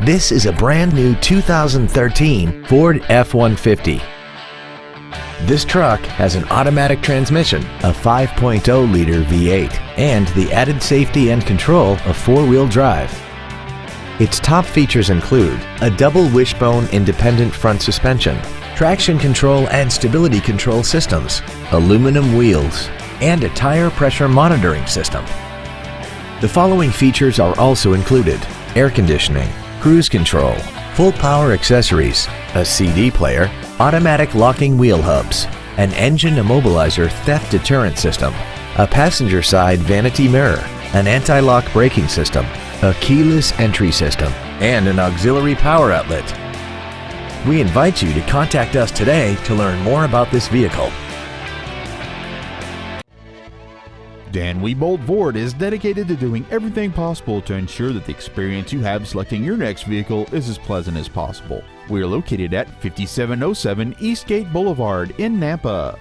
This is a brand new 2013 Ford F-150. This truck has an automatic transmission, a 5.0-liter V8, and the added safety and control of four-wheel drive. Its top features include a double wishbone independent front suspension, traction control and stability control systems, aluminum wheels, and a tire pressure monitoring system. The following features are also included: air conditioning, cruise control, full power accessories, a CD player, automatic locking wheel hubs, an engine immobilizer theft deterrent system, a passenger side vanity mirror, an anti-lock braking system, a keyless entry system, and an auxiliary power outlet. We invite you to contact us today to learn more about this vehicle. Dan Wiebold Ford is dedicated to doing everything possible to ensure that the experience you have selecting your next vehicle is as pleasant as possible. We are located at 5707 Eastgate Boulevard in Nampa.